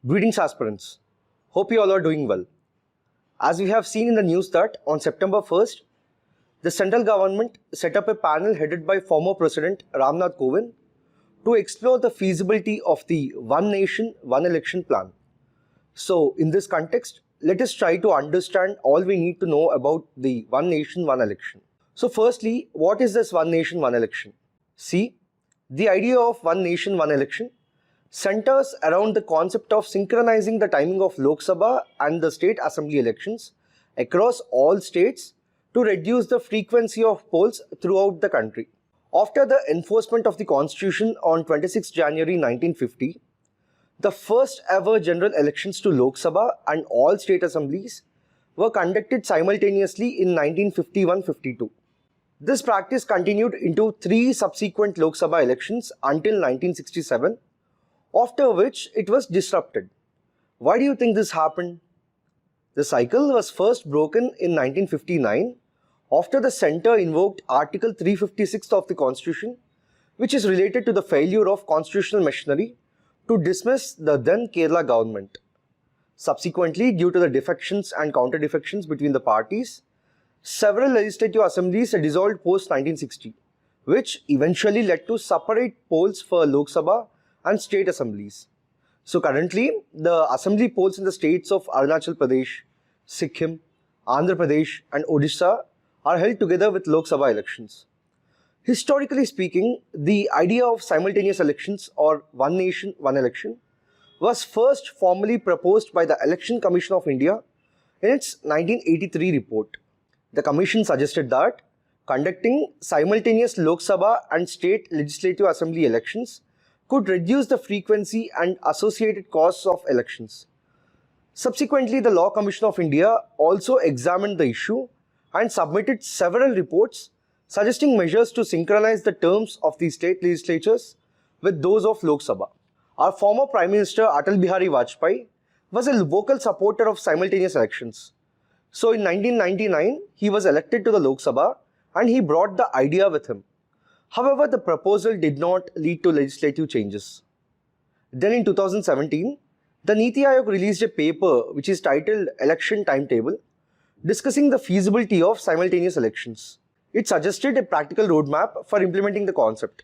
Greetings aspirants. Hope you all are doing well. As we have seen in the news that on September 1st, the central government set up a panel headed by former President Ramnath Kovind to explore the feasibility of the One Nation, One Election plan. So in this context, let us try to understand all we need to know about the One Nation, One Election. So firstly, what is this One Nation, One Election? See, the idea of One Nation, One Election centers around the concept of synchronizing the timing of Lok Sabha and the state assembly elections across all states to reduce the frequency of polls throughout the country. After the enforcement of the constitution on 26 January 1950, the first ever general elections to Lok Sabha and all state assemblies were conducted simultaneously in 1951-52. This practice continued into three subsequent Lok Sabha elections until 1967, after which it was disrupted. Why do you think this happened? The cycle was first broken in 1959 after the centre invoked Article 356 of the Constitution, which is related to the failure of constitutional machinery to dismiss the then Kerala government. Subsequently, due to the defections and counter-defections between the parties, several legislative assemblies dissolved post-1960, which eventually led to separate polls for Lok Sabha and state assemblies. So currently, the assembly polls in the states of Arunachal Pradesh, Sikkim, Andhra Pradesh and Odisha are held together with Lok Sabha elections. Historically speaking, the idea of simultaneous elections or One Nation, One Election was first formally proposed by the Election Commission of India in its 1983 report. The Commission suggested that conducting simultaneous Lok Sabha and state legislative assembly elections could reduce the frequency and associated costs of elections. Subsequently, the Law Commission of India also examined the issue and submitted several reports suggesting measures to synchronize the terms of the state legislatures with those of Lok Sabha. Our former Prime Minister Atal Bihari Vajpayee was a vocal supporter of simultaneous elections. So in 1999, he was elected to the Lok Sabha and he brought the idea with him. However, the proposal did not lead to legislative changes. Then in 2017, the Niti Aayog released a paper which is titled Election Timetable, discussing the feasibility of simultaneous elections. It suggested a practical roadmap for implementing the concept.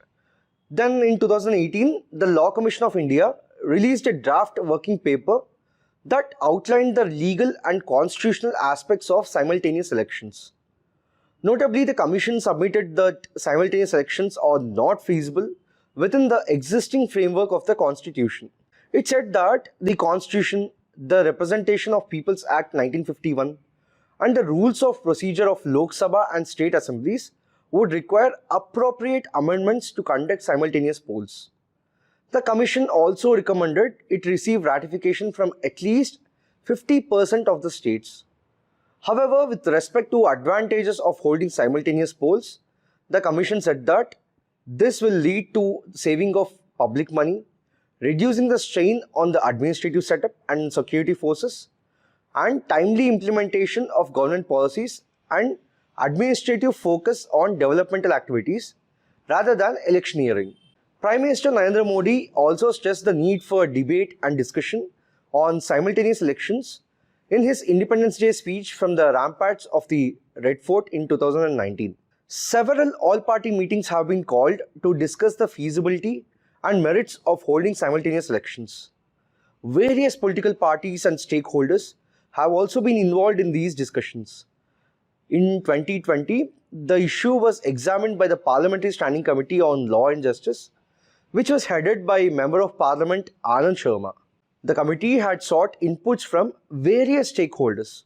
Then in 2018, the Law Commission of India released a draft working paper that outlined the legal and constitutional aspects of simultaneous elections. Notably, the Commission submitted that simultaneous elections are not feasible within the existing framework of the Constitution. It said that the Constitution, the Representation of People's Act 1951, and the rules of procedure of Lok Sabha and state assemblies would require appropriate amendments to conduct simultaneous polls. The Commission also recommended it receive ratification from at least 50% of the states. However, with respect to advantages of holding simultaneous polls, the Commission said that this will lead to saving of public money, reducing the strain on the administrative setup and security forces, and timely implementation of government policies and administrative focus on developmental activities rather than electioneering. Prime Minister Narendra Modi also stressed the need for debate and discussion on simultaneous elections in his Independence Day speech from the ramparts of the Red Fort in 2019. Several all-party meetings have been called to discuss the feasibility and merits of holding simultaneous elections. Various political parties and stakeholders have also been involved in these discussions. In 2020, the issue was examined by the Parliamentary Standing Committee on Law and Justice, which was headed by Member of Parliament Anand Sharma. The committee had sought inputs from various stakeholders.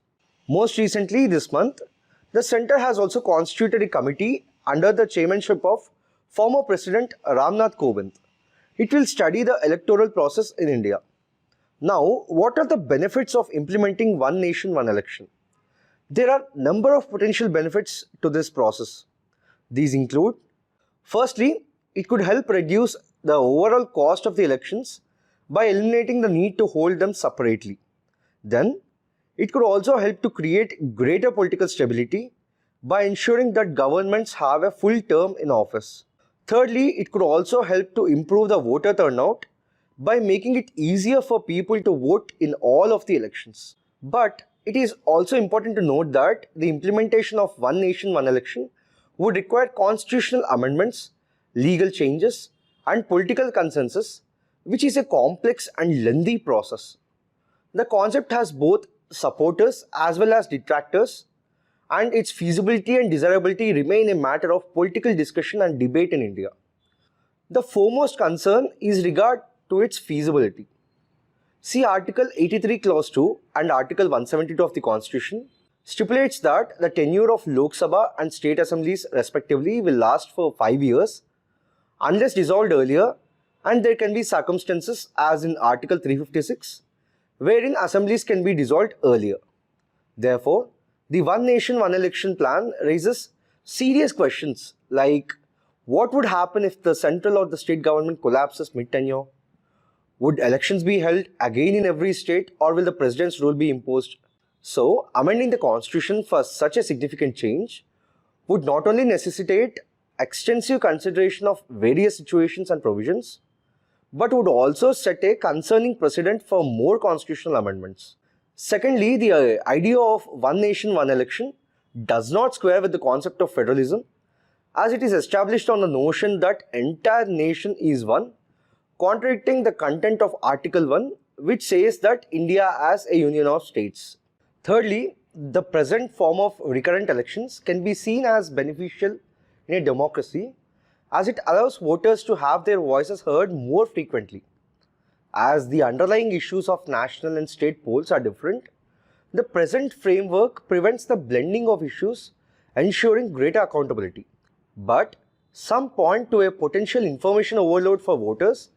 Most recently this month, the centre has also constituted a committee under the chairmanship of former President Ramnath Kovind. It will study the electoral process in India. Now, what are the benefits of implementing One Nation, One Election? There are a number of potential benefits to this process. These include, firstly, it could help reduce the overall cost of the elections by eliminating the need to hold them separately. Then, it could also help to create greater political stability by ensuring that governments have a full term in office. Thirdly, it could also help to improve the voter turnout by making it easier for people to vote in all of the elections. But it is also important to note that the implementation of one nation, one election would require constitutional amendments, legal changes, and political consensus, which is a complex and lengthy process. The concept has both supporters as well as detractors, and its feasibility and desirability remain a matter of political discussion and debate in India. The foremost concern is regard to its feasibility. See Article 83 Clause 2 and Article 172 of the Constitution stipulates that the tenure of Lok Sabha and state assemblies respectively will last for 5 years unless dissolved earlier, and there can be circumstances as in Article 356 wherein assemblies can be dissolved earlier. Therefore, the One Nation One Election plan raises serious questions like what would happen if the central or the state government collapses mid-tenure? Would elections be held again in every state, or will the president's rule be imposed? So, amending the constitution for such a significant change would not only necessitate extensive consideration of various situations and provisions, but would also set a concerning precedent for more constitutional amendments. Secondly, the idea of one nation, one election does not square with the concept of federalism, as it is established on the notion that entire nation is one, contradicting the content of Article 1, which says that India as a union of states. Thirdly, the present form of recurrent elections can be seen as beneficial in a democracy, as it allows voters to have their voices heard more frequently. As the underlying issues of national and state polls are different, the present framework prevents the blending of issues, ensuring greater accountability. But some point to a potential information overload for voters,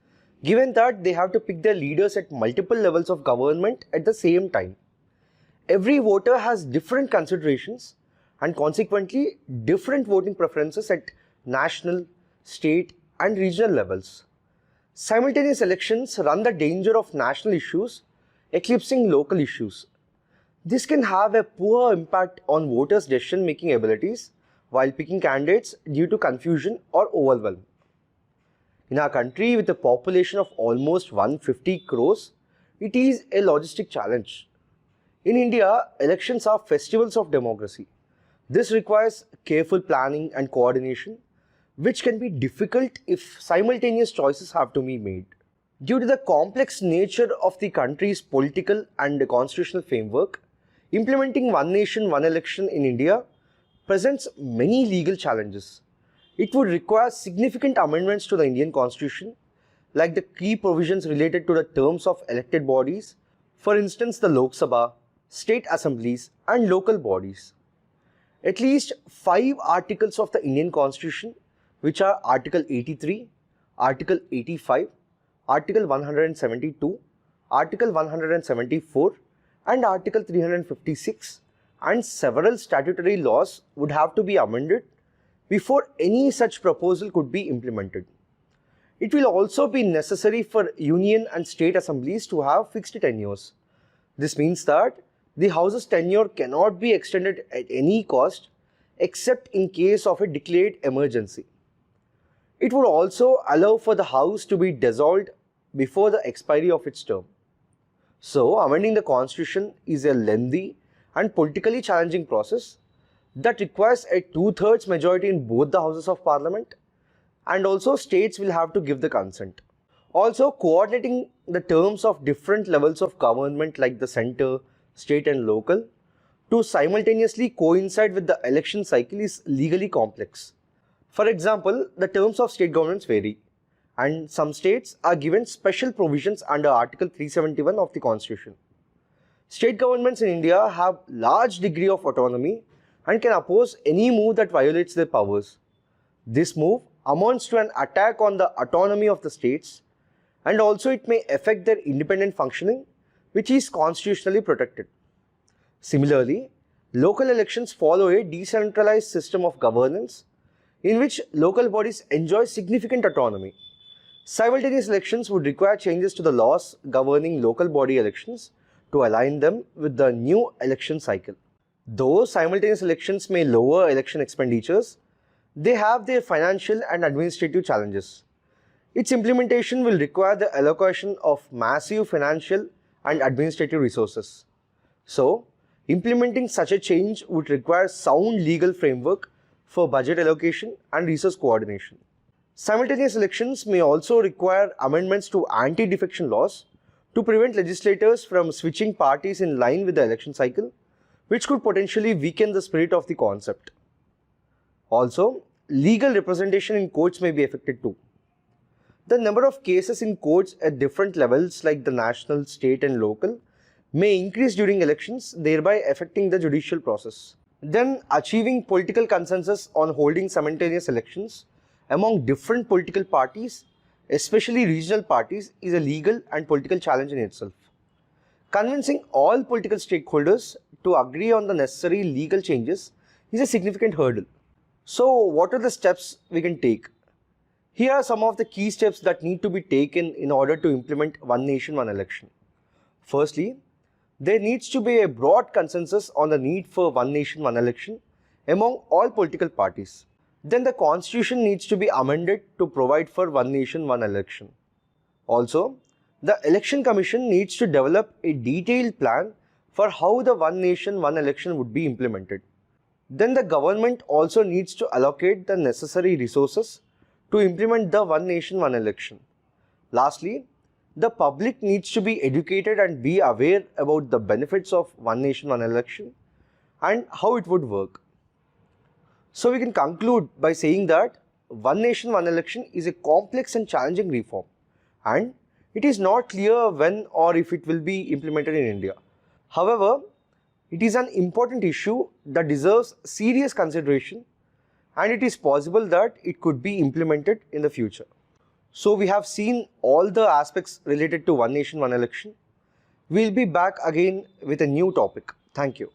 given that they have to pick their leaders at multiple levels of government at the same time. Every voter has different considerations and consequently different voting preferences at national, state, and regional levels. Simultaneous elections run the danger of national issues eclipsing local issues. This can have a poor impact on voters' decision-making abilities while picking candidates due to confusion or overwhelm. In our country with a population of almost 150 crores, it is a logistic challenge. In India, elections are festivals of democracy. This requires careful planning and coordination, which can be difficult if simultaneous choices have to be made. Due to the complex nature of the country's political and constitutional framework, implementing one nation, one election in India presents many legal challenges. It would require significant amendments to the Indian Constitution, like the key provisions related to the terms of elected bodies, for instance the Lok Sabha, state assemblies and local bodies. At least 5 articles of the Indian Constitution, which are Article 83, Article 85, Article 172, Article 174 and Article 356 and several statutory laws would have to be amended before any such proposal could be implemented. It will also be necessary for union and state assemblies to have fixed tenures. This means that the House's tenure cannot be extended at any cost except in case of a declared emergency. It would also allow for the House to be dissolved before the expiry of its term. So, amending the Constitution is a lengthy and politically challenging process that requires a 2/3 majority in both the Houses of Parliament, and also states will have to give the consent. Also, coordinating the terms of different levels of government like the centre, state and local to simultaneously coincide with the election cycle is legally complex. For example, the terms of state governments vary, and some states are given special provisions under Article 371 of the Constitution. State governments in India have large degree of autonomy and can oppose any move that violates their powers. This move amounts to an attack on the autonomy of the states, and also it may affect their independent functioning, which is constitutionally protected. Similarly, local elections follow a decentralized system of governance in which local bodies enjoy significant autonomy. Simultaneous elections would require changes to the laws governing local body elections to align them with the new election cycle. Though simultaneous elections may lower election expenditures, they have their financial and administrative challenges. Its implementation will require the allocation of massive financial and administrative resources. So, implementing such a change would require sound legal framework for budget allocation and resource coordination. Simultaneous elections may also require amendments to anti-defection laws to prevent legislators from switching parties in line with the election cycle, which could potentially weaken the spirit of the concept. Also, legal representation in courts may be affected too. The number of cases in courts at different levels like the national, state and local may increase during elections, thereby affecting the judicial process. Then, achieving political consensus on holding simultaneous elections among different political parties, especially regional parties, is a legal and political challenge in itself. Convincing all political stakeholders to agree on the necessary legal changes is a significant hurdle. So, what are the steps we can take? Here are some of the key steps that need to be taken in order to implement One Nation, One Election. Firstly, there needs to be a broad consensus on the need for One Nation, One Election among all political parties. Then the constitution needs to be amended to provide for One Nation, One Election. Also, the Election Commission needs to develop a detailed plan for how the One Nation, One Election would be implemented. Then the government also needs to allocate the necessary resources to implement the One Nation, One Election. Lastly, the public needs to be educated and be aware about the benefits of One Nation, One Election and how it would work. So we can conclude by saying that One Nation, One Election is a complex and challenging reform, and it is not clear when or if it will be implemented in India. However, it is an important issue that deserves serious consideration, and it is possible that it could be implemented in the future. So we have seen all the aspects related to One Nation, One Election. We'll be back again with a new topic. Thank you.